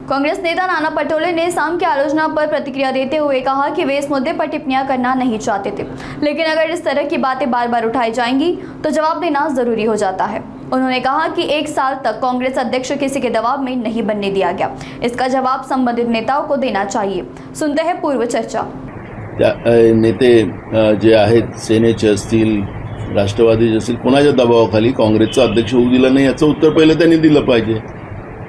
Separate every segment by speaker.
Speaker 1: कांग्रेस नेता नाना पटोले ने शाम की आलोचना पर प्रतिक्रिया देते हुए कहा कि वे इस मुद्दे पर टिप्पणियां करना नहीं चाहते थे, लेकिन अगर इस तरह की बातें बार बार उठाई जाएंगी तो जवाब देना जरूरी हो जाता है। उन्होंने कहा कि 1 साल तक कांग्रेस अध्यक्ष किसी के दबाव में नहीं बनने दिया गया, इसका जवाब संबंधित नेताओं को देना चाहिए। सुनते हैं पूर्व चर्चा।
Speaker 2: नेते जे आहेत सेनेचे असतील, राष्ट्रवादीचे असतील, कोणाच्या दबावाखाली काँग्रेसचा अध्यक्ष होऊ दिला नाही याचं उत्तर पहिलं त्यांनी दिलं पाहिजे।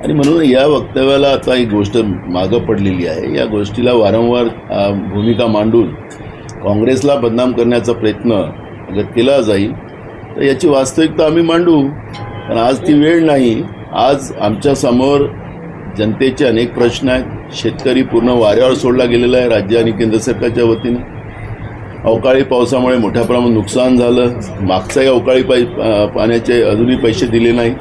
Speaker 2: आणि म्हणून या वक्तव्याला आता एक गोष्ट मागं पडलेली आहे। या गोष्टीला वारंवार भूमिका मांडून काँग्रेसला बदनाम करण्याचा प्रयत्न अगर केला जाईल तर याची वास्तविकता आम्ही मांडू, पण आज ती वेळ नाही। आज आमच्या समोर जनतेचे अनेक प्रश्न आहेत। शेतकरी पूर्ण वाऱ्यावर सोडला गेलेला आहे राज्य आणि केंद्र सरकारच्या वतीने। अवकाळी पावसामुळे मोठ्या प्रमाणात नुकसान झालं, मागचाही अवकाळी पाण्याचे अजूनही पैसे दिले नाही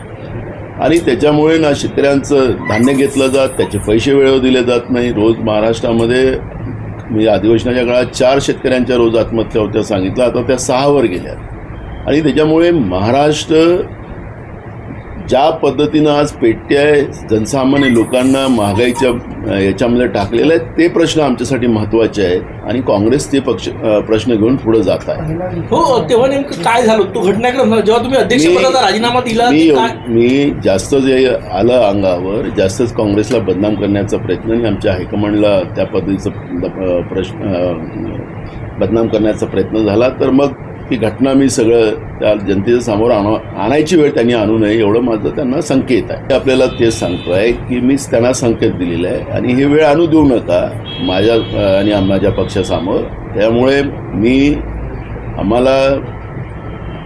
Speaker 2: आणि त्याच्यामुळे ना शेतकऱ्यांचं धान्य घेतलं जात, त्याचे पैसे वेळेवर दिले जात नाही। रोज महाराष्ट्रामध्ये मी अधिवेशनाच्या काळात 4 शेतकऱ्यांच्या रोज आत्महत्या होत्या सांगितलं, आता त्या 6 वर गेल्या। आणि त्याच्यामुळे महाराष्ट्र ज्या पद्धतीनं आज पेटते आहे, जनसामान्य लोकांना महागाईच्या याच्यामध्ये टाकलेलं आहे, ते प्रश्न आमच्यासाठी महत्त्वाचे आहेत आणि काँग्रेस ते प्रश्न घेऊन पुढे जात आहे।
Speaker 3: हो, तेव्हा नेमकं काय झालं तो घटनाक्रम जेव्हा तुम्ही अध्यक्षपदाचा राजीनामा दिला?
Speaker 2: मी जास्त जे आलं अंगावर, जास्तच काँग्रेसला बदनाम करण्याचा प्रयत्न आणि आमच्या हायकमांडला त्या पद्धतीचा बदनाम करण्याचा प्रयत्न झाला तर मग ती घटना मी सगळं त्या जनतेच्या समोर आणायची वेळ त्यांनी आणू नये एवढं माझं त्यांना संकेत आहे। आपल्याला तेच सांगतो आहे की मीच त्यांना संकेत दिलेला आहे आणि ही वेळ आणू देऊ नका माझ्या आणि माझ्या पक्षासमोर। त्यामुळे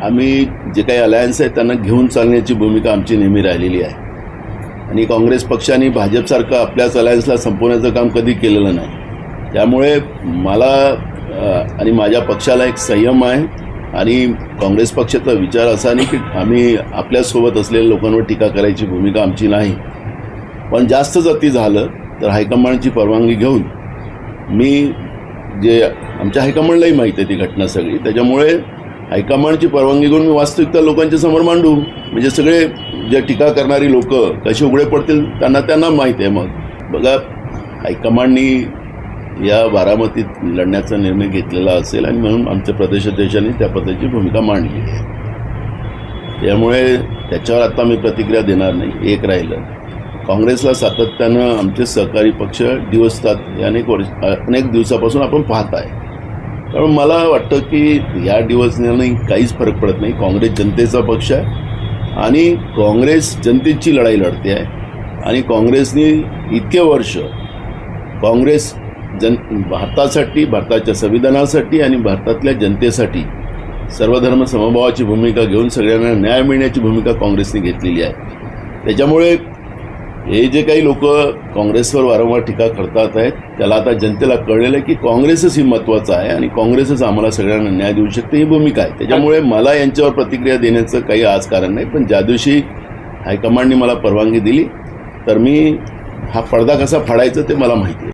Speaker 2: आम्ही जे काही अलायन्स आहे त्यांना घेऊन चालण्याची भूमिका आमची नेहमी राहिलेली आहे आणि काँग्रेस पक्षाने भाजपसारखं आपल्याच अलायन्सला संपवण्याचं काम कधी केलेलं नाही। त्यामुळे मला आणि माझ्या पक्षाला एक संयम आहे आणि काँग्रेस पक्षाचा विचार असा नाही की आम्ही आपल्यासोबत असलेल्या लोकांवर टीका करायची भूमिका आमची नाही, पण जास्तच अति झालं तर हायकमांडची परवानगी घेऊन मी जे आमच्या हायकमांडलाही माहीत आहे ती घटना सगळी, त्याच्यामुळे हायकमांडची परवानगी घेऊन मी वास्तविकता लोकांच्या समोर मांडू, म्हणजे सगळे जे टीका करणारी लोक कसे उघडे पडतील त्यांना माहीत आहे। मग बघा, हायकमांडनी या बारामतीत लढण्याचा निर्णय घेतलेला असेल आणि म्हणून आमच्या प्रदेशाध्यक्षांनी त्या पद्धतीची भूमिका मांडली आहे। त्यामुळे त्याच्यावर आता मी प्रतिक्रिया देणार नाही। एक राहिलं, काँग्रेसला सातत्यानं आमचे सहकारी पक्ष डिवचतात, अनेक दिवसापासून आपण पाहत आहे। कारण मला वाटतं की या डिवचण्याने काहीच फरक पडत नाही। काँग्रेस जनतेचा पक्ष आहे आणि काँग्रेस जनतेची लढाई लढते आहे आणि काँग्रेसने इतके वर्ष काँग्रेस भारतासाठी, भारताच्या संविधानासाठी आणि भारतातल्या जनतेसाठी सर्वधर्म समभावाची भूमिका घेऊन सगळ्यांना न्याय मिळण्याची भूमिका काँग्रेसने घेतलेली आहे। त्याच्यामुळे हे जे काही लोक काँग्रेसवर वारंवार टीका करतात आहेत त्याला आता जनतेला कळलेलं आहे की काँग्रेसच ही महत्त्वाचं आहे आणि काँग्रेसच आम्हाला सगळ्यांना न्याय देऊ शकते ही भूमिका आहे। त्याच्यामुळे मला यांच्यावर प्रतिक्रिया देण्याचं काही आज कारण नाही, पण ज्या दिवशी हायकमांडने मला परवानगी दिली तर मी हा पडदा कसा फाडायचा ते मला माहिती आहे।